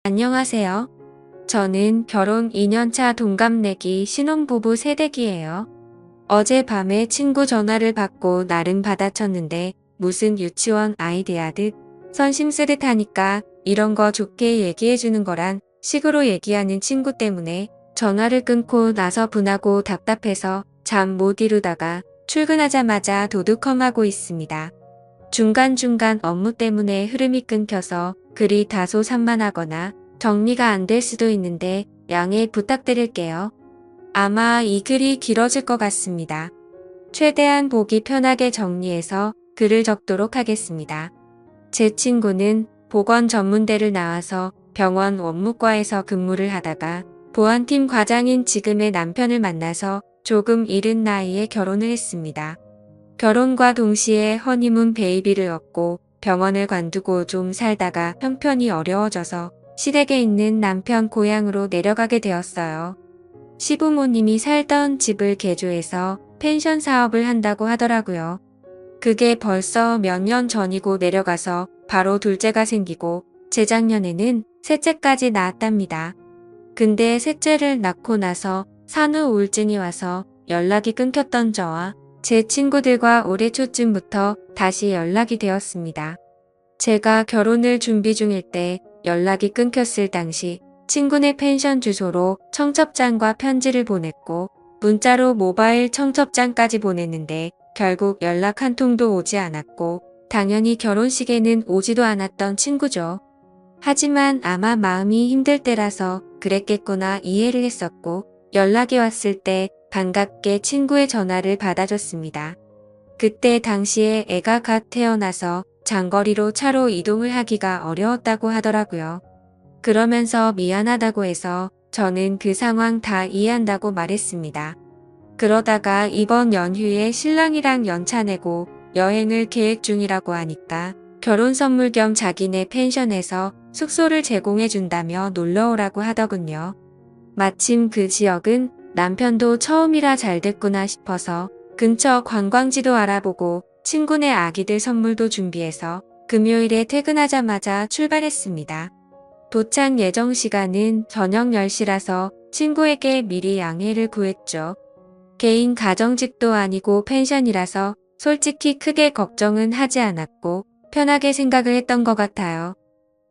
안녕하세요. 저는 결혼 2년차 동갑내기 신혼부부 새댁이에요. 어젯밤에 친구 전화를 받고 나름 받아쳤는데 무슨 유치원 아이 대하듯 선심 쓰듯 하니까 이런 거 좋게 얘기해 주는 거란 식으로 얘기하는 친구 때문에 전화를 끊고 나서 분하고 답답해서 잠 못 이루다가 출근하자마자 도둑컴하고 있습니다. 중간중간 업무 때문에 흐름이 끊겨서 글이 다소 산만하거나 정리가 안 될 수도 있는데 양해 부탁드릴게요. 아마 이 글이 길어질 것 같습니다. 최대한 보기 편하게 정리해서 글을 적도록 하겠습니다. 제 친구는 보건 전문대를 나와서 병원 원무과에서 근무를 하다가 보안팀 과장인 지금의 남편을 만나서 조금 이른 나이에 결혼을 했습니다. 결혼과 동시에 허니문 베이비를 얻고 병원을 관두고 좀 살다가 형편이 어려워져서 시댁에 있는 남편 고향으로 내려가게 되었어요. 시부모님이 살던 집을 개조해서 펜션 사업을 한다고 하더라고요. 그게 벌써 몇 년 전이고 내려가서 바로 둘째가 생기고 재작년에는 셋째까지 낳았답니다. 근데 셋째를 낳고 나서 산후 우울증이 와서 연락이 끊겼던 저와 제 친구들과 올해 초쯤부터 다시 연락이 되었습니다. 제가 결혼을 준비 중일 때 연락이 끊겼을 당시 친구네 펜션 주소로 청첩장과 편지를 보냈고 문자로 모바일 청첩장까지 보냈는데 결국 연락 한 통도 오지 않았고 당연히 결혼식에는 오지도 않았던 친구죠. 하지만 아마 마음이 힘들 때라서 그랬겠구나 이해를 했었고 연락이 왔을 때 반갑게 친구의 전화를 받아줬습니다. 그때 당시에 애가 갓 태어나서 장거리로 차로 이동을 하기가 어려웠다고 하더라고요. 그러면서 미안하다고 해서 저는 그 상황 다 이해한다고 말했습니다. 그러다가 이번 연휴에 신랑이랑 연차 내고 여행을 계획 중이라고 하니까 결혼 선물 겸 자기네 펜션에서 숙소를 제공해 준다며 놀러 오라고 하더군요. 마침 그 지역은 남편도 처음이라 잘 됐구나 싶어서 근처 관광지도 알아보고 친구네 아기들 선물도 준비해서 금요일에 퇴근하자마자 출발했습니다. 도착 예정 시간은 저녁 10시라서 친구에게 미리 양해를 구했죠. 개인 가정집도 아니고 펜션이라서 솔직히 크게 걱정은 하지 않았고 편하게 생각을 했던 것 같아요.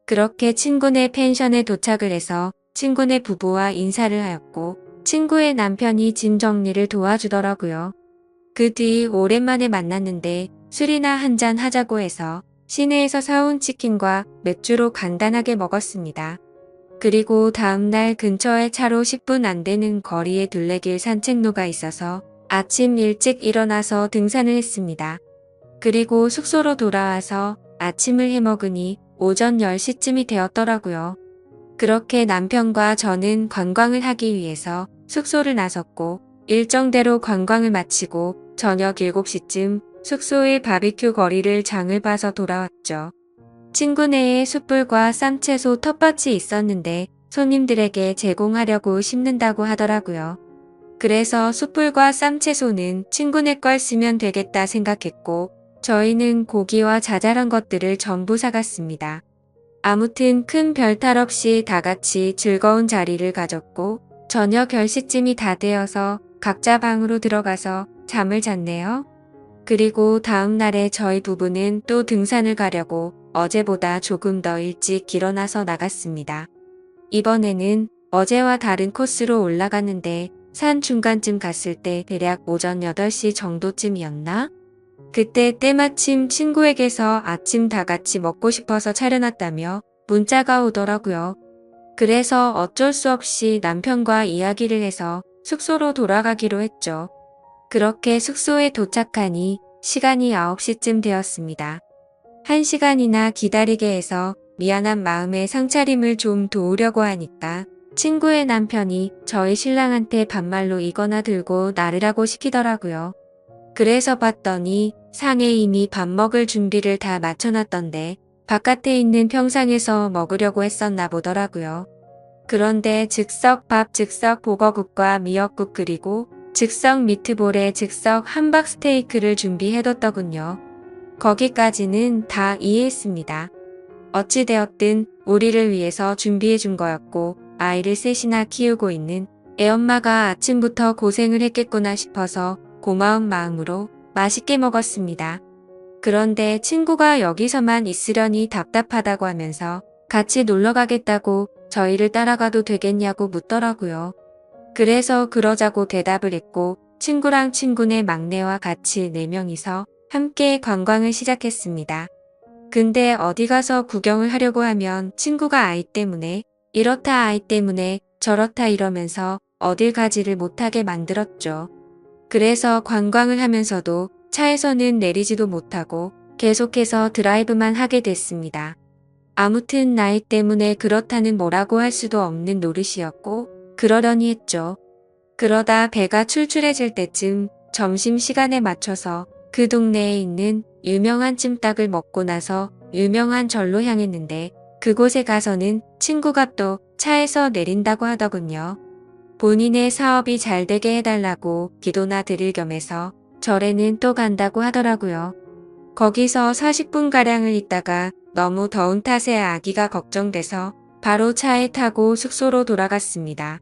그렇게 친구네 펜션에 도착을 해서 친구네 부부와 인사를 하였고 친구의 남편이 짐 정리를 도와주더라고요. 그 뒤 오랜만에 만났는데 술이나 한잔 하자고 해서 시내에서 사온 치킨과 맥주로 간단하게 먹었습니다. 그리고 다음날 근처에 차로 10분 안 되는 거리에 둘레길 산책로가 있어서 아침 일찍 일어나서 등산을 했습니다. 그리고 숙소로 돌아와서 아침을 해먹으니 오전 10시쯤이 되었더라고요. 그렇게 남편과 저는 관광을 하기 위해서 숙소를 나섰고 일정대로 관광을 마치고 저녁 7시쯤 숙소의 바비큐 거리를 장을 봐서 돌아왔죠. 친구네에 숯불과 쌈채소 텃밭이 있었는데 손님들에게 제공하려고 심는다고 하더라고요. 그래서 숯불과 쌈채소는 친구네 걸 쓰면 되겠다 생각했고 저희는 고기와 자잘한 것들을 전부 사갔습니다. 아무튼 큰 별탈 없이 다 같이 즐거운 자리를 가졌고 저녁 10시쯤이 다 되어서 각자 방으로 들어가서 잠을 잤네요. 그리고 다음 날에 저희 부부는 또 등산을 가려고 어제보다 조금 더 일찍 일어나서 나갔습니다. 이번에는 어제와 다른 코스로 올라갔는데 산 중간쯤 갔을 때 대략 오전 8시 정도쯤이었나? 그때 때마침 친구에게서 아침 다 같이 먹고 싶어서 차려놨다며 문자가 오더라고요. 그래서 어쩔 수 없이 남편과 이야기를 해서 숙소로 돌아가기로 했죠. 그렇게 숙소에 도착하니 시간이 9시쯤 되었습니다. 1시간이나 기다리게 해서 미안한 마음에 상차림을 좀 도우려고 하니까 친구의 남편이 저희 신랑한테 반말로 이거나 들고 나르라고 시키더라고요. 그래서 봤더니 상에 이미 밥 먹을 준비를 다 마쳐놨던데 바깥에 있는 평상에서 먹으려고 했었나 보더라고요. 그런데 즉석 밥, 즉석 보거국과 미역국 그리고 즉석 미트볼에 즉석 함박 스테이크를 준비해뒀더군요. 거기까지는 다 이해했습니다. 어찌되었든 우리를 위해서 준비해 준 거였고 아이를 셋이나 키우고 있는 애엄마가 아침부터 고생을 했겠구나 싶어서 고마운 마음으로 맛있게 먹었습니다. 그런데 친구가 여기서만 있으려니 답답하다고 하면서 같이 놀러 가겠다고 저희를 따라가도 되겠냐고 묻더라고요. 그래서 그러자고 대답을 했고 친구랑 친구네 막내와 같이 4명이서 함께 관광을 시작했습니다. 근데 어디 가서 구경을 하려고 하면 친구가 아이 때문에 이렇다 아이 때문에 저렇다 이러면서 어딜 가지를 못하게 만들었죠. 그래서 관광을 하면서도 차에서는 내리지도 못하고 계속해서 드라이브만 하게 됐습니다. 아무튼 나이 때문에 그렇다는 뭐라고 할 수도 없는 노릇이었고 그러려니 했죠. 그러다 배가 출출해질 때쯤 점심시간에 맞춰서 그 동네에 있는 유명한 찜닭을 먹고 나서 유명한 절로 향했는데 그곳에 가서는 친구가 또 차에서 내린다고 하더군요. 본인의 사업이 잘 되게 해달라고 기도나 드릴 겸해서 절에는 또 간다고 하더라고요. 거기서 40분가량을 있다가 너무 더운 탓에 아기가 걱정돼서 바로 차에 타고 숙소로 돌아갔습니다.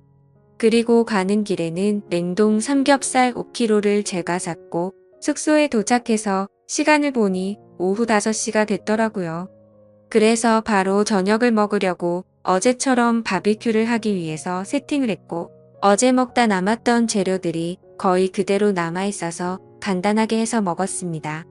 그리고 가는 길에는 냉동 삼겹살 5kg를 제가 샀고 숙소에 도착해서 시간을 보니 오후 5시가 됐더라고요. 그래서 바로 저녁을 먹으려고 어제처럼 바비큐를 하기 위해서 세팅을 했고 어제 먹다 남았던 재료들이 거의 그대로 남아있어서 간단하게 해서 먹었습니다.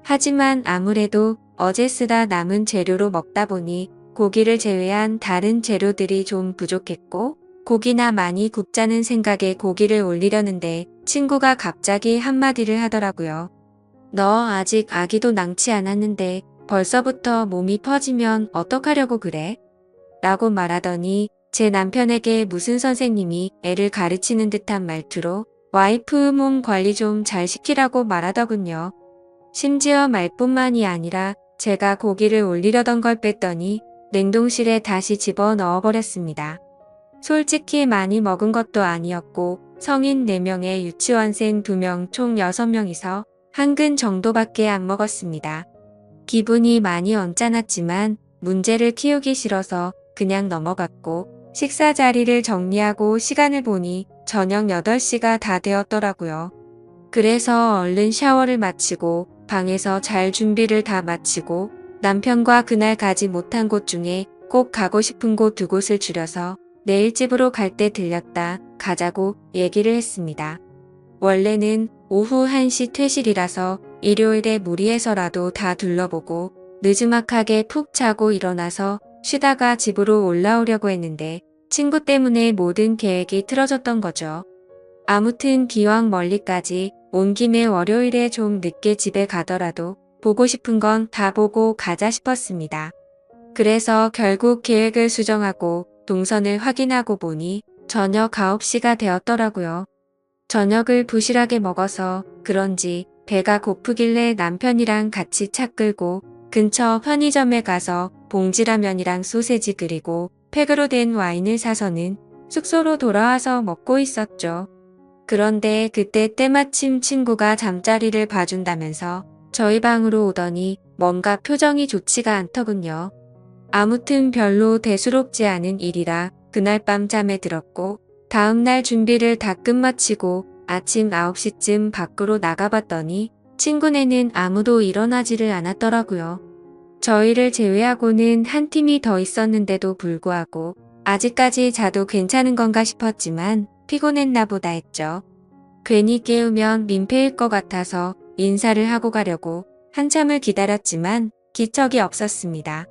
하지만 아무래도 어제 쓰다 남은 재료로 먹다 보니 고기를 제외한 다른 재료들이 좀 부족했고 고기나 많이 굽자는 생각에 고기를 올리려는데 친구가 갑자기 한마디를 하더라고요. 너 아직 아기도 낳지 않았는데 벌써부터 몸이 퍼지면 어떡하려고 그래? 라고 말하더니 제 남편에게 무슨 선생님이 애를 가르치는 듯한 말투로 와이프 몸 관리 좀 잘 시키라고 말하더군요. 심지어 말뿐만이 아니라 제가 고기를 올리려던 걸 뺐더니 냉동실에 다시 집어 넣어버렸습니다. 솔직히 많이 먹은 것도 아니었고 성인 4명에 유치원생 2명 총 6명이서 한 근 정도밖에 안 먹었습니다. 기분이 많이 언짢았지만 문제를 키우기 싫어서 그냥 넘어갔고 식사 자리를 정리하고 시간을 보니 저녁 8시가 다 되었더라고요. 그래서 얼른 샤워를 마치고 방에서 잘 준비를 다 마치고 남편과 그날 가지 못한 곳 중에 꼭 가고 싶은 곳 2곳을 줄여서 내일 집으로 갈 때 들렸다 가자고 얘기를 했습니다. 원래는 오후 1시 퇴실이라서 일요일에 무리해서라도 다 둘러보고 느즈막하게 푹 자고 일어나서 쉬다가 집으로 올라오려고 했는데 친구 때문에 모든 계획이 틀어졌던 거죠. 아무튼 기왕 멀리까지 온 김에 월요일에 좀 늦게 집에 가더라도 보고 싶은 건 다 보고 가자 싶었습니다. 그래서 결국 계획을 수정하고 동선을 확인하고 보니 저녁 9시가 되었더라고요. 저녁을 부실하게 먹어서 그런지 배가 고프길래 남편이랑 같이 차 끌고 근처 편의점에 가서 봉지라면이랑 소세지 그리고 팩으로 된 와인을 사서는 숙소로 돌아와서 먹고 있었죠. 그런데 그때 때마침 친구가 잠자리를 봐준다면서 저희 방으로 오더니 뭔가 표정이 좋지가 않더군요. 아무튼 별로 대수롭지 않은 일이라 그날 밤 잠에 들었고 다음날 준비를 다 끝마치고 아침 9시쯤 밖으로 나가봤더니 친구네는 아무도 일어나지를 않았더라고요. 저희를 제외하고는 한 팀이 더 있었는데도 불구하고 아직까지 자도 괜찮은 건가 싶었지만 피곤했나 보다 했죠. 괜히 깨우면 민폐일 것 같아서 인사를 하고 가려고 한참을 기다렸지만 기척이 없었습니다.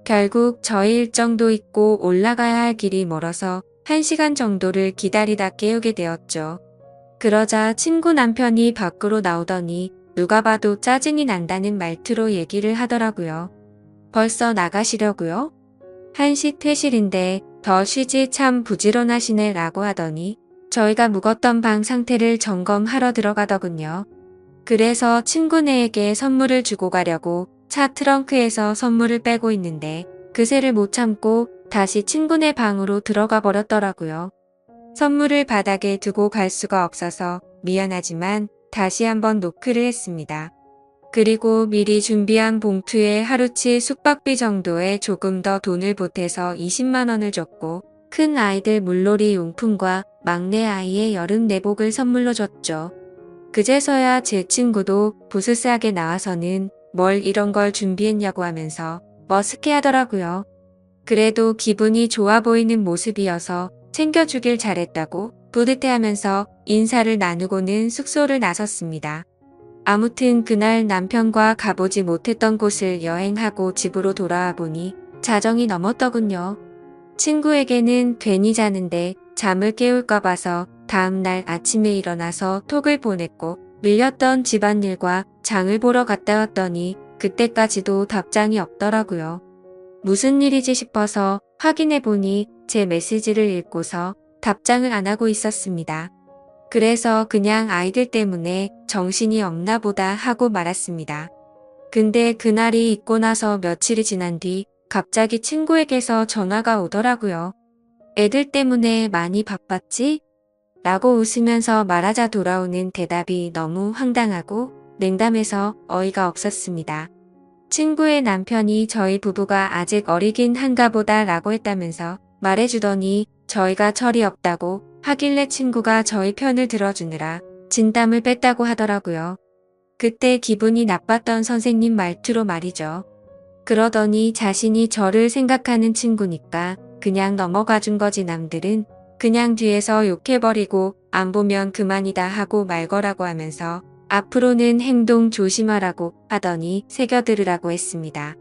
결국 저희 일정도 있고 올라가야 할 길이 멀어서 1시간 정도를 기다리다 깨우게 되었죠. 그러자 친구 남편이 밖으로 나오더니 누가 봐도 짜증이 난다는 말투로 얘기를 하더라고요. 벌써 나가시려고요? 1시 퇴실인데 더 쉬지 참 부지런하시네 라고 하더니 저희가 묵었던 방 상태를 점검하러 들어가더군요. 그래서 친구네에게 선물을 주고 가려고 차 트렁크에서 선물을 빼고 있는데 그새를 못 참고 다시 친구네 방으로 들어가 버렸더라고요. 선물을 바닥에 두고 갈 수가 없어서 미안하지만 다시 한번 노크를 했습니다. 그리고 미리 준비한 봉투에 하루치 숙박비 정도에 조금 더 돈을 보태서 20만 원을 줬고 큰 아이들 물놀이 용품과 막내 아이의 여름 내복을 선물로 줬죠. 그제서야 제 친구도 부스스하게 나와서는 뭘 이런 걸 준비했냐고 하면서 머쓱해하더라고요. 그래도 기분이 좋아 보이는 모습이어서 챙겨주길 잘했다고 뿌듯해하면서 인사를 나누고는 숙소를 나섰습니다. 아무튼 그날 남편과 가보지 못했던 곳을 여행하고 집으로 돌아와 보니 자정이 넘었더군요. 친구에게는 괜히 자는데 잠을 깨울까 봐서 다음날 아침에 일어나서 톡을 보냈고 밀렸던 집안일과 장을 보러 갔다 왔더니 그때까지도 답장이 없더라고요. 무슨 일이지 싶어서 확인해 보니 제 메시지를 읽고서 답장을 안 하고 있었습니다. 그래서 그냥 아이들 때문에 정신이 없나 보다 하고 말았습니다. 근데 그날이 있고 나서 며칠이 지난 뒤 갑자기 친구에게서 전화가 오더라고요. 애들 때문에 많이 바빴지? 라고 웃으면서 말하자 돌아오는 대답이 너무 황당하고 냉담해서 어이가 없었습니다. 친구의 남편이 저희 부부가 아직 어리긴 한가 보다 라고 했다면서 말해주더니 저희가 철이 없다고 하길래 친구가 저희 편을 들어주느라 진담을 뺐다고 하더라고요. 그때 기분이 나빴던 선생님 말투로 말이죠. 그러더니 자신이 저를 생각하는 친구니까 그냥 넘어가 준 거지 남들은 그냥 뒤에서 욕해버리고 안 보면 그만이다 하고 말거라고 하면서 앞으로는 행동 조심하라고 하더니 새겨들으라고 했습니다.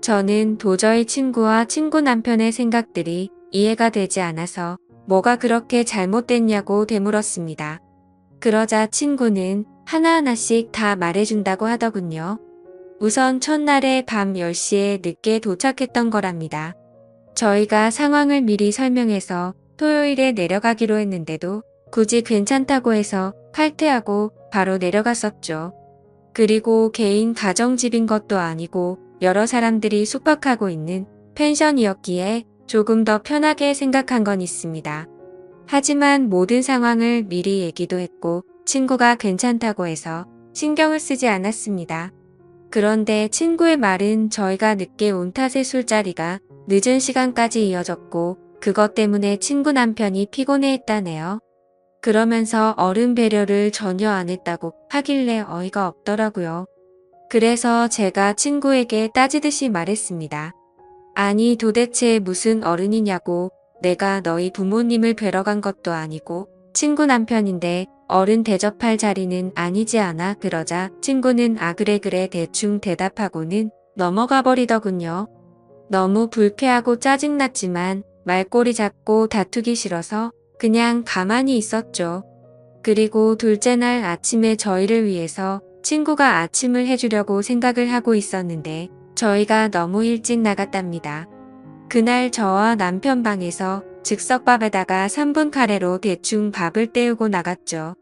저는 도저히 친구와 친구 남편의 생각들이 이해가 되지 않아서 뭐가 그렇게 잘못됐냐고 되물었습니다. 그러자 친구는 하나하나씩 다 말해준다고 하더군요. 우선 첫날에 밤 10시에 늦게 도착했던 거랍니다. 저희가 상황을 미리 설명해서 토요일에 내려가기로 했는데도 굳이 괜찮다고 해서 칼퇴하고 바로 내려갔었죠. 그리고 개인 가정집인 것도 아니고 여러 사람들이 숙박하고 있는 펜션이었기에 조금 더 편하게 생각한 건 있습니다. 하지만 모든 상황을 미리 얘기도 했고 친구가 괜찮다고 해서 신경을 쓰지 않았습니다. 그런데 친구의 말은 저희가 늦게 온 탓에 술자리가 늦은 시간까지 이어졌고 그것 때문에 친구 남편이 피곤해했다네요. 그러면서 어른 배려를 전혀 안 했다고 하길래 어이가 없더라고요. 그래서 제가 친구에게 따지듯이 말했습니다. 아니 도대체 무슨 어른이냐고 내가 너희 부모님을 뵈러 간 것도 아니고 친구 남편인데 어른 대접할 자리는 아니지 않아 그러자 친구는 아 그래 대충 대답하고는 넘어가 버리더군요. 너무 불쾌하고 짜증났지만 말꼬리 잡고 다투기 싫어서 그냥 가만히 있었죠. 그리고 둘째 날 아침에 저희를 위해서 친구가 아침을 해주려고 생각을 하고 있었는데 저희가 너무 일찍 나갔답니다. 그날 저와 남편 방에서 즉석밥에다가 3분 카레로 대충 밥을 때우고 나갔죠.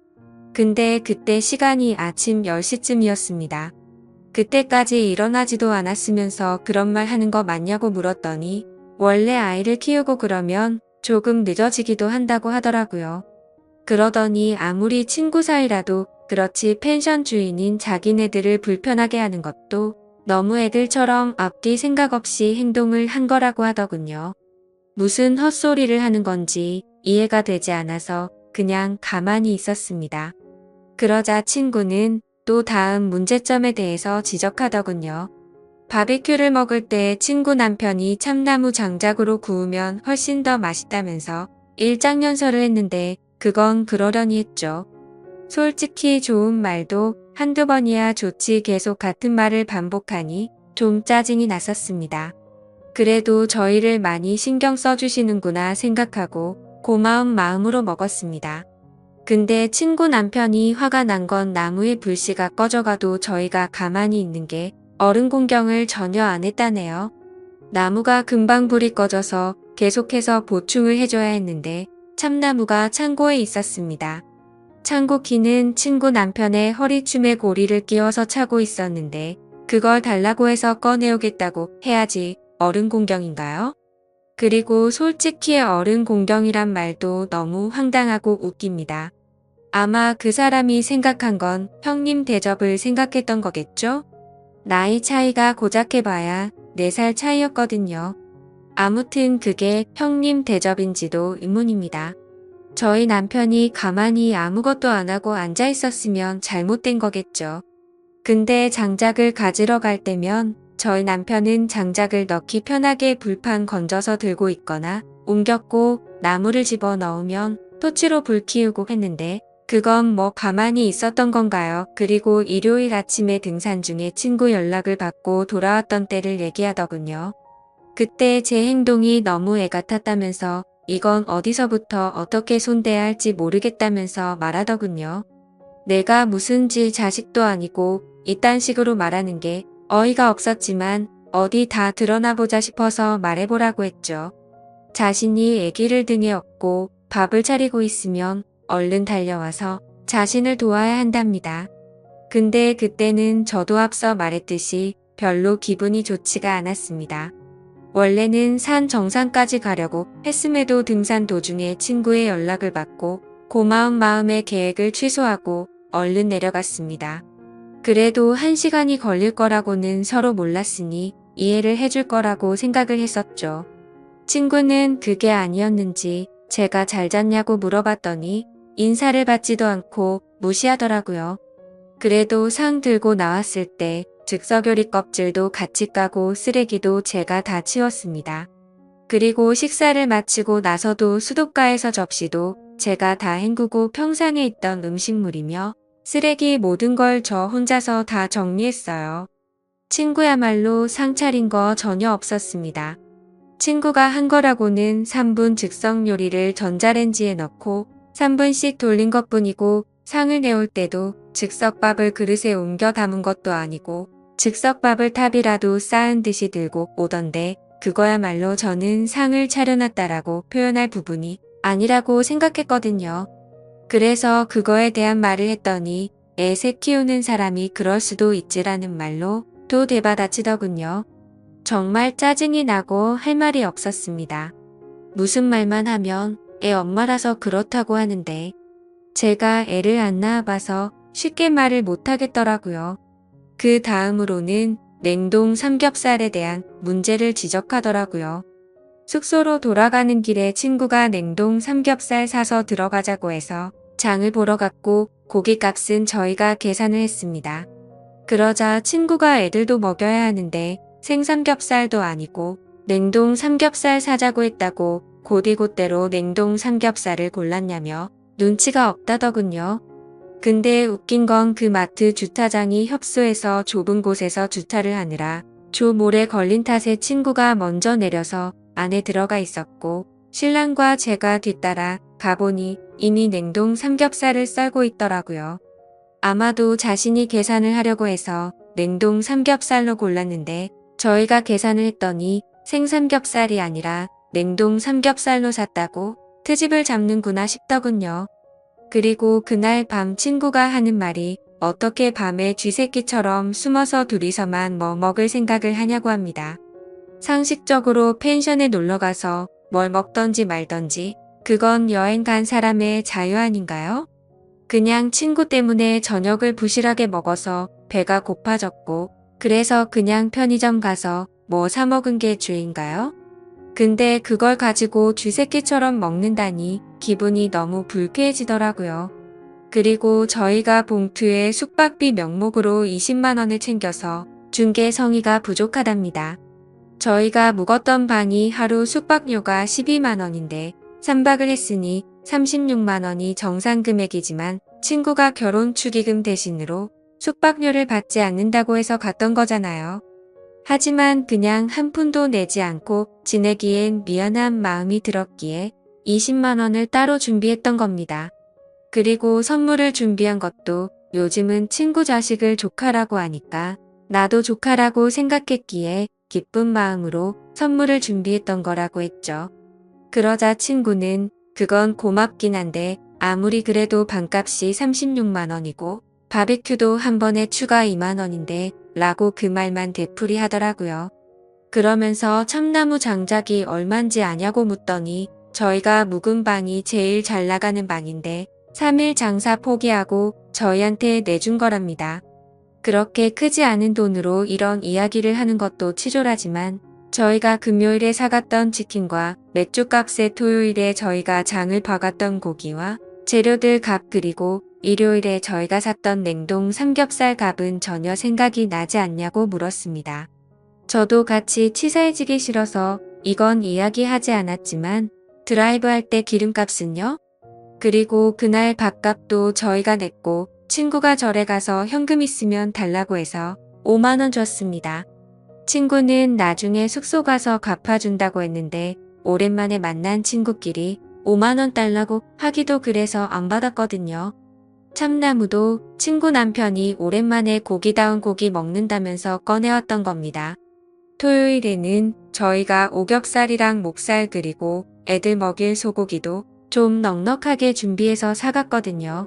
근데 그때 시간이 아침 10시쯤이었습니다. 그때까지 일어나지도 않았으면서 그런 말 하는 거 맞냐고 물었더니 원래 아이를 키우고 그러면 조금 늦어지기도 한다고 하더라고요. 그러더니 아무리 친구 사이라도 그렇지 펜션 주인인 자기네들을 불편하게 하는 것도 너무 애들처럼 앞뒤 생각 없이 행동을 한 거라고 하더군요. 무슨 헛소리를 하는 건지 이해가 되지 않아서 그냥 가만히 있었습니다. 그러자 친구는 또 다음 문제점에 대해서 지적하더군요. 바비큐를 먹을 때 친구 남편이 참나무 장작으로 구우면 훨씬 더 맛있다면서 일장연설을 했는데 그건 그러려니 했죠. 솔직히 좋은 말도 한두 번이야 좋지 계속 같은 말을 반복하니 좀 짜증이 났었습니다. 그래도 저희를 많이 신경 써주시는구나 생각하고 고마운 마음으로 먹었습니다. 근데 친구 남편이 화가 난 건 나무의 불씨가 꺼져가도 저희가 가만히 있는 게 어른 공경을 전혀 안 했다네요. 나무가 금방 불이 꺼져서 계속해서 보충을 해줘야 했는데 참나무가 창고에 있었습니다. 창고 키는 친구 남편의 허리춤에 고리를 끼워서 차고 있었는데 그걸 달라고 해서 꺼내오겠다고 해야지 어른 공경인가요? 그리고 솔직히 어른 공경이란 말도 너무 황당하고 웃깁니다. 아마 그 사람이 생각한 건 형님 대접을 생각했던 거겠죠? 나이 차이가 고작 해봐야 4살 차이였거든요. 아무튼 그게 형님 대접인지도 의문입니다. 저희 남편이 가만히 아무것도 안 하고 앉아 있었으면 잘못된 거겠죠. 근데 장작을 가지러 갈 때면 저희 남편은 장작을 넣기 편하게 불판 건져서 들고 있거나 옮겼고 나무를 집어 넣으면 토치로 불 키우고 했는데 그건 뭐 가만히 있었던 건가요? 그리고 일요일 아침에 등산 중에 친구 연락을 받고 돌아왔던 때를 얘기하더군요. 그때 제 행동이 너무 애 같았다면서 이건 어디서부터 어떻게 손대야 할지 모르겠다면서 말하더군요. 내가 무슨 지 자식도 아니고 이딴 식으로 말하는 게 어이가 없었지만 어디 다 드러나보자 싶어서 말해보라고 했죠. 자신이 아기를 등에 업고 밥을 차리고 있으면 얼른 달려와서 자신을 도와야 한답니다. 근데 그때는 저도 앞서 말했듯이 별로 기분이 좋지가 않았습니다. 원래는 산 정상까지 가려고 했음에도 등산 도중에 친구의 연락을 받고 고마운 마음에 계획을 취소하고 얼른 내려갔습니다. 그래도 1시간이 걸릴 거라고는 서로 몰랐으니 이해를 해줄 거라고 생각을 했었죠. 친구는 그게 아니었는지 제가 잘 잤냐고 물어봤더니 인사를 받지도 않고 무시하더라고요. 그래도 상 들고 나왔을 때 즉석요리 껍질도 같이 까고 쓰레기도 제가 다 치웠습니다. 그리고 식사를 마치고 나서도 수도가에서 접시도 제가 다 헹구고 평상에 있던 음식물이며 쓰레기 모든 걸 저 혼자서 다 정리했어요. 친구야말로 상 차린 거 전혀 없었습니다. 친구가 한 거라고는 3분 즉석 요리를 전자레인지에 넣고 3분씩 돌린 것뿐이고 상을 내올 때도 즉석밥을 그릇에 옮겨 담은 것도 아니고 즉석밥을 탑이라도 쌓은 듯이 들고 오던데 그거야말로 저는 상을 차려놨다라고 표현할 부분이 아니라고 생각했거든요. 그래서 그거에 대한 말을 했더니 애 키우는 사람이 그럴 수도 있지라는 말로 또 대받아치더군요. 정말 짜증이 나고 할 말이 없었습니다. 무슨 말만 하면 애 엄마라서 그렇다고 하는데 제가 애를 안 낳아봐서 쉽게 말을 못하겠더라고요. 그 다음으로는 냉동 삼겹살에 대한 문제를 지적하더라고요. 숙소로 돌아가는 길에 친구가 냉동 삼겹살 사서 들어가자고 해서 장을 보러 갔고 고기값은 저희가 계산을 했습니다. 그러자 친구가 애들도 먹여야 하는데 생삼겹살도 아니고 냉동 삼겹살 사자고 했다고 곧이곧대로 냉동 삼겹살을 골랐냐며 눈치가 없다더군요. 근데 웃긴 건 그 마트 주차장이 협소해서 좁은 곳에서 주차를 하느라 조몰에 걸린 탓에 친구가 먼저 내려서 안에 들어가 있었고 신랑과 제가 뒤따라 가보니 이미 냉동 삼겹살을 썰고 있더라고요. 아마도 자신이 계산을 하려고 해서 냉동 삼겹살로 골랐는데 저희가 계산을 했더니 생삼겹살이 아니라 냉동 삼겹살로 샀다고 트집을 잡는구나 싶더군요. 그리고 그날 밤 친구가 하는 말이 어떻게 밤에 쥐새끼처럼 숨어서 둘이서만 뭐 먹을 생각을 하냐고 합니다. 상식적으로 펜션에 놀러가서 뭘 먹던지 말던지 그건 여행 간 사람의 자유 아닌가요? 그냥 친구 때문에 저녁을 부실하게 먹어서 배가 고파졌고 그래서 그냥 편의점 가서 뭐 사 먹은 게 죄인가요? 근데 그걸 가지고 쥐새끼처럼 먹는다니 기분이 너무 불쾌해지더라고요. 그리고 저희가 봉투에 숙박비 명목으로 20만 원을 챙겨서 준 게 성의가 부족하답니다. 저희가 묵었던 방이 하루 숙박료가 12만 원인데 3박을 했으니 36만 원이 정상 금액이지만 친구가 결혼 축의금 대신으로 숙박료를 받지 않는다고 해서 갔던 거잖아요. 하지만 그냥 한 푼도 내지 않고 지내기엔 미안한 마음이 들었기에 20만 원을 따로 준비했던 겁니다. 그리고 선물을 준비한 것도 요즘은 친구 자식을 조카라고 하니까 나도 조카라고 생각했기에 기쁜 마음으로 선물을 준비했던 거라고 했죠. 그러자 친구는 그건 고맙긴 한데 아무리 그래도 방값이 36만 원이고 바비큐도 한 번에 추가 2만 원인데 라고 그 말만 되풀이 하더라고요. 그러면서 참나무 장작이 얼만지 아냐고 묻더니 저희가 묵은 방이 제일 잘 나가는 방인데 3일 장사 포기하고 저희한테 내준 거랍니다. 그렇게 크지 않은 돈으로 이런 이야기를 하는 것도 치졸하지만 저희가 금요일에 사갔던 치킨과 맥주값에 토요일에 저희가 장을 봐갔던 고기와 재료들 값 그리고 일요일에 저희가 샀던 냉동 삼겹살 값은 전혀 생각이 나지 않냐고 물었습니다. 저도 같이 치사해지기 싫어서 이건 이야기하지 않았지만 드라이브 할 때 기름값은요? 그리고 그날 밥값도 저희가 냈고 친구가 절에 가서 현금 있으면 달라고 해서 5만 원 줬습니다. 친구는 나중에 숙소 가서 갚아준다고 했는데 오랜만에 만난 친구끼리 5만 원 달라고 하기도 그래서 안 받았거든요. 참나무도 친구 남편이 오랜만에 고기다운 고기 먹는다면서 꺼내왔던 겁니다. 토요일에는 저희가 오겹살이랑 목살 그리고 애들 먹일 소고기도 좀 넉넉하게 준비해서 사갔거든요.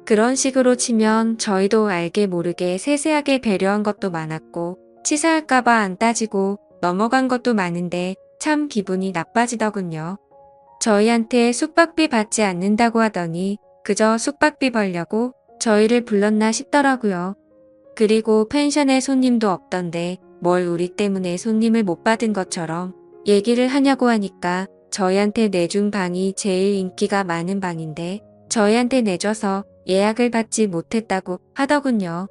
그런 식으로 치면 저희도 알게 모르게 세세하게 배려한 것도 많았고 치사할까봐 안 따지고 넘어간 것도 많은데 참 기분이 나빠지더군요. 저희한테 숙박비 받지 않는다고 하더니 그저 숙박비 벌려고 저희를 불렀나 싶더라고요. 그리고 펜션에 손님도 없던데 뭘 우리 때문에 손님을 못 받은 것처럼 얘기를 하냐고 하니까 저희한테 내준 방이 제일 인기가 많은 방인데 저희한테 내줘서 예약을 받지 못했다고 하더군요.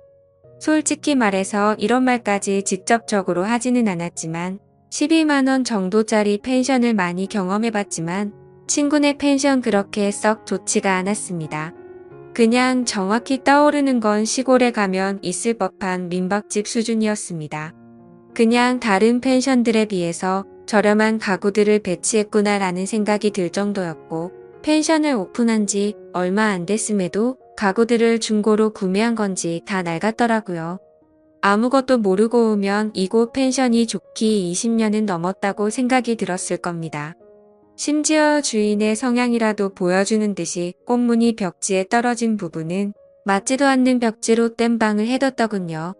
솔직히 말해서 이런 말까지 직접적으로 하지는 않았지만 12만 원 정도짜리 펜션을 많이 경험해봤지만 친구네 펜션 그렇게 썩 좋지가 않았습니다. 그냥 정확히 떠오르는 건 시골에 가면 있을 법한 민박집 수준이었습니다. 그냥 다른 펜션들에 비해서 저렴한 가구들을 배치했구나라는 생각이 들 정도였고 펜션을 오픈한 지 얼마 안 됐음에도 가구들을 중고로 구매한 건지 다 낡았더라고요. 아무것도 모르고 오면 이곳 펜션이 좋기 20년은 넘었다고 생각이 들었을 겁니다. 심지어 주인의 성향이라도 보여주는 듯이 꽃무늬 벽지에 떨어진 부분은 맞지도 않는 벽지로 땜방을 해뒀더군요.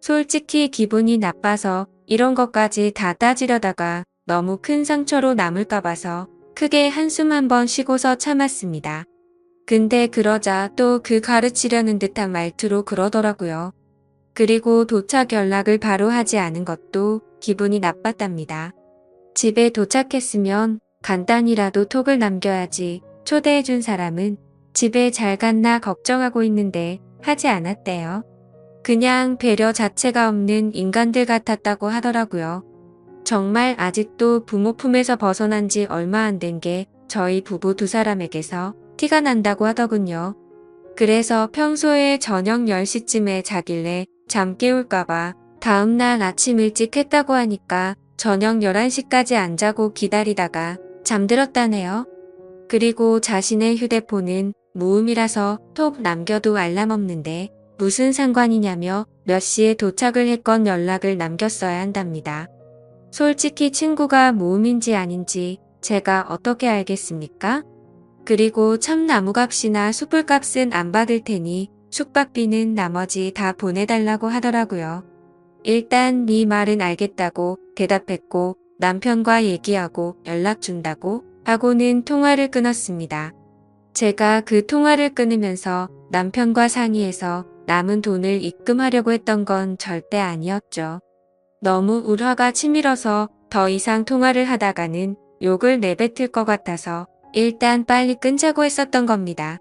솔직히 기분이 나빠서 이런 것까지 다 따지려다가 너무 큰 상처로 남을까 봐서 크게 한숨 한번 쉬고서 참았습니다. 근데 그러자 또 그 가르치려는 듯한 말투로 그러더라고요. 그리고 도착 연락을 바로 하지 않은 것도 기분이 나빴답니다. 집에 도착했으면 간단히라도 톡을 남겨야지 초대해준 사람은 집에 잘 갔나 걱정하고 있는데 하지 않았대요. 그냥 배려 자체가 없는 인간들 같았다고 하더라고요. 정말 아직도 부모 품에서 벗어난 지 얼마 안 된 게 저희 부부 두 사람에게서 티가 난다고 하더군요. 그래서 평소에 저녁 10시쯤에 자길래 잠 깨울까봐 다음날 아침 일찍 했다고 하니까 저녁 11시까지 안 자고 기다리다가 잠들었다네요. 그리고 자신의 휴대폰은 무음이라서 톡 남겨도 알람 없는데 무슨 상관이냐며 몇 시에 도착을 했건 연락을 남겼어야 한답니다. 솔직히 친구가 무음인지 아닌지 제가 어떻게 알겠습니까? 그리고 참나무값이나 숯불값은 안 받을 테니 숙박비는 나머지 다 보내달라고 하더라고요. 일단 네 말은 알겠다고 대답했고 남편과 얘기하고 연락 준다고 하고는 통화를 끊었습니다. 제가 그 통화를 끊으면서 남편과 상의해서 남은 돈을 입금하려고 했던 건 절대 아니었죠. 너무 울화가 치밀어서 더 이상 통화를 하다가는 욕을 내뱉을 것 같아서 일단 빨리 끊자고 했었던 겁니다.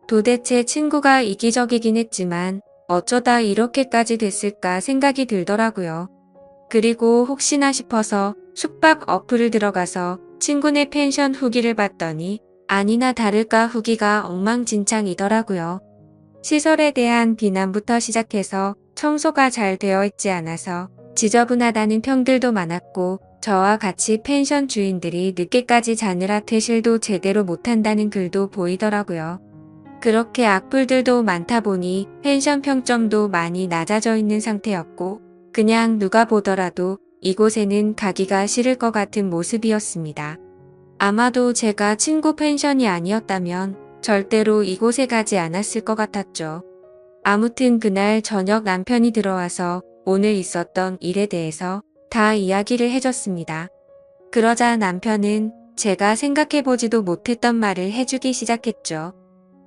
도대체 친구가 이기적이긴 했지만 어쩌다 이렇게까지 됐을까 생각이 들더라고요. 그리고 혹시나 싶어서 숙박 어플을 들어가서 친구네 펜션 후기를 봤더니 아니나 다를까 후기가 엉망진창이더라고요. 시설에 대한 비난부터 시작해서 청소가 잘 되어 있지 않아서 지저분하다는 평들도 많았고 저와 같이 펜션 주인들이 늦게까지 자느라 퇴실도 제대로 못한다는 글도 보이더라고요. 그렇게 악플들도 많다 보니 펜션 평점도 많이 낮아져 있는 상태였고 그냥 누가 보더라도 이곳에는 가기가 싫을 것 같은 모습이었습니다. 아마도 제가 친구 펜션이 아니었다면 절대로 이곳에 가지 않았을 것 같았죠. 아무튼 그날 저녁 남편이 들어와서 오늘 있었던 일에 대해서 다 이야기를 해줬습니다. 그러자 남편은 제가 생각해보지도 못했던 말을 해주기 시작했죠.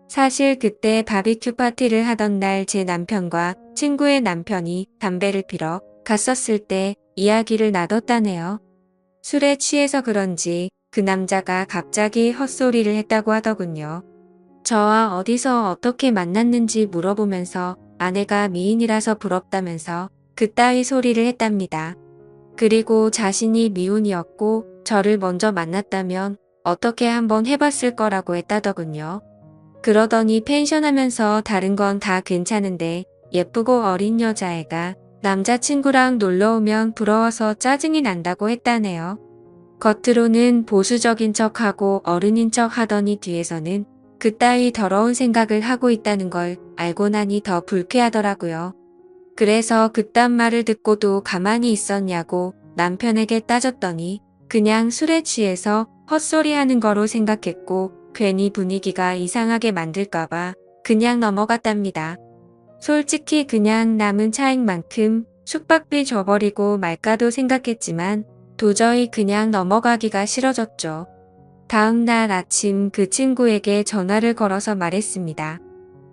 사실 그때 바비큐 파티를 하던 날 제 남편과 친구의 남편이 담배를 피러 갔었을 때 이야기를 나눴다네요. 술에 취해서 그런지 그 남자가 갑자기 헛소리를 했다고 하더군요. 저와 어디서 어떻게 만났는지 물어보면서 아내가 미인이라서 부럽다면서 그따위 소리를 했답니다. 그리고 자신이 미혼이었고 저를 먼저 만났다면 어떻게 한번 해봤을 거라고 했다더군요. 그러더니 펜션 하면서 다른 건 다 괜찮은데 예쁘고 어린 여자애가 남자친구랑 놀러오면 부러워서 짜증이 난다고 했다네요. 겉으로는 보수적인 척하고 어른인 척 하더니 뒤에서는 그따위 더러운 생각을 하고 있다는 걸 알고 나니 더 불쾌하더라고요. 그래서 그딴 말을 듣고도 가만히 있었냐고 남편에게 따졌더니 그냥 술에 취해서 헛소리 하는 거로 생각했고 괜히 분위기가 이상하게 만들까봐 그냥 넘어갔답니다. 솔직히 그냥 남은 차익만큼 숙박비 줘버리고 말까도 생각했지만 도저히 그냥 넘어가기가 싫어졌죠. 다음 날 아침 그 친구에게 전화를 걸어서 말했습니다.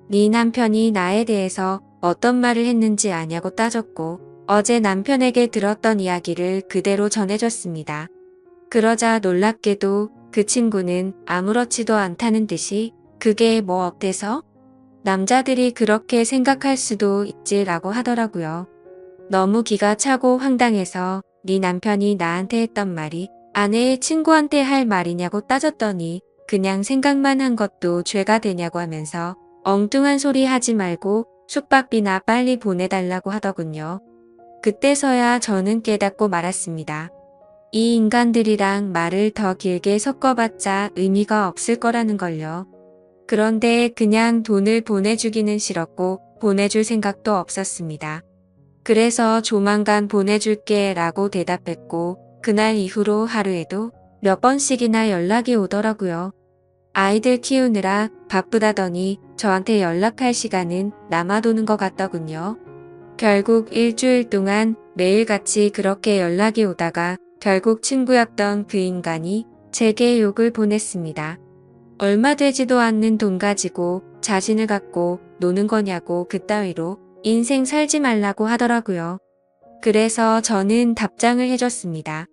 네 남편이 나에 대해서 어떤 말을 했는지 아냐고 따졌고 어제 남편에게 들었던 이야기를 그대로 전해줬습니다. 그러자 놀랍게도 그 친구는 아무렇지도 않다는 듯이 그게 뭐 어때서? 남자들이 그렇게 생각할 수도 있지라고 하더라고요. 너무 기가 차고 황당해서 네 남편이 나한테 했던 말이 아내의 친구한테 할 말이냐고 따졌더니 그냥 생각만 한 것도 죄가 되냐고 하면서 엉뚱한 소리 하지 말고 숙박비나 빨리 보내달라고 하더군요. 그때서야 저는 깨닫고 말았습니다. 이 인간들이랑 말을 더 길게 섞어봤자 의미가 없을 거라는 걸요. 그런데 그냥 돈을 보내주기는 싫었고 보내줄 생각도 없었습니다. 그래서 조만간 보내줄게 라고 대답했고 그날 이후로 하루에도 몇 번씩이나 연락이 오더라고요. 아이들 키우느라 바쁘다더니 저한테 연락할 시간은 남아도는 것 같더군요. 결국 일주일 동안 매일같이 그렇게 연락이 오다가 결국 친구였던 그 인간이 제게 욕을 보냈습니다. 얼마 되지도 않는 돈 가지고 자신을 갖고 노는 거냐고 그따위로 인생 살지 말라고 하더라고요. 그래서 저는 답장을 해줬습니다.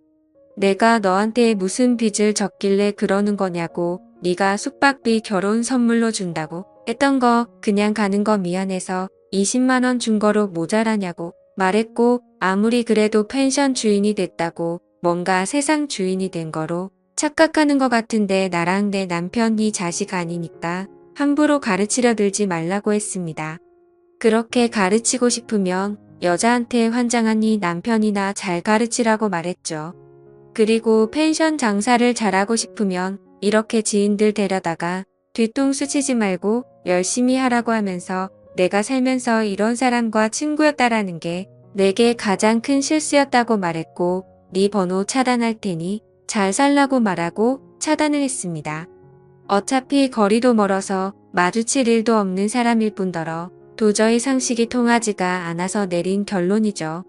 내가 너한테 무슨 빚을 졌길래 그러는 거냐고 네가 숙박비 결혼 선물로 준다고 했던 거 그냥 가는 거 미안해서 20만 원 준 거로 모자라냐고 말했고 아무리 그래도 펜션 주인이 됐다고 뭔가 세상 주인이 된 거로 착각하는 것 같은데 나랑 내 남편이 자식 아니니까 함부로 가르치려 들지 말라고 했습니다. 그렇게 가르치고 싶으면 여자한테 환장하니 남편이나 잘 가르치라고 말했죠. 그리고 펜션 장사를 잘하고 싶으면 이렇게 지인들 데려다가 뒤통수 치지 말고 열심히 하라고 하면서 내가 살면서 이런 사람과 친구였다라는 게 내게 가장 큰 실수였다고 말했고 네 번호 차단할 테니 잘 살라고 말하고 차단을 했습니다. 어차피 거리도 멀어서 마주칠 일도 없는 사람일 뿐더러 도저히 상식이 통하지가 않아서 내린 결론이죠.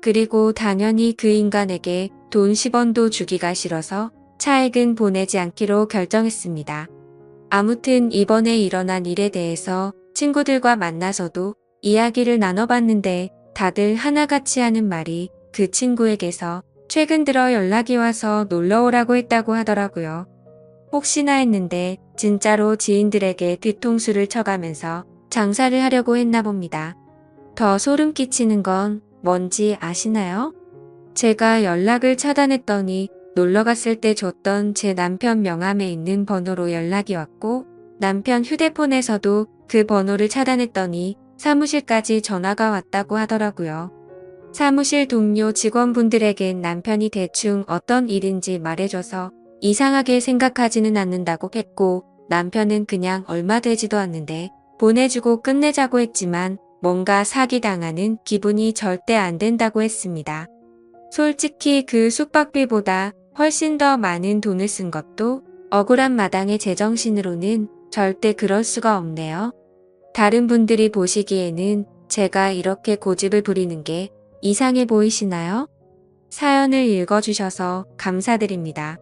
그리고 당연히 그 인간에게 돈 10원도 주기가 싫어서 차액은 보내지 않기로 결정했습니다. 아무튼 이번에 일어난 일에 대해서 친구들과 만나서도 이야기를 나눠봤는데 다들 하나같이 하는 말이 그 친구에게서 최근 들어 연락이 와서 놀러오라고 했다고 하더라고요. 혹시나 했는데 진짜로 지인들에게 뒤통수를 쳐가면서 장사를 하려고 했나 봅니다. 더 소름 끼치는 건 뭔지 아시나요? 제가 연락을 차단했더니 놀러갔을 때 줬던 제 남편 명함에 있는 번호로 연락이 왔고 남편 휴대폰에서도 그 번호를 차단했더니 사무실까지 전화가 왔다고 하더라고요. 사무실 동료 직원분들에겐 남편이 대충 어떤 일인지 말해줘서 이상하게 생각하지는 않는다고 했고 남편은 그냥 얼마 되지도 않는데 보내주고 끝내자고 했지만 뭔가 사기당하는 기분이 절대 안 된다고 했습니다. 솔직히 그 숙박비보다 훨씬 더 많은 돈을 쓴 것도 억울한 마당의 제정신으로는 절대 그럴 수가 없네요. 다른 분들이 보시기에는 제가 이렇게 고집을 부리는 게 이상해 보이시나요? 사연을 읽어주셔서 감사드립니다.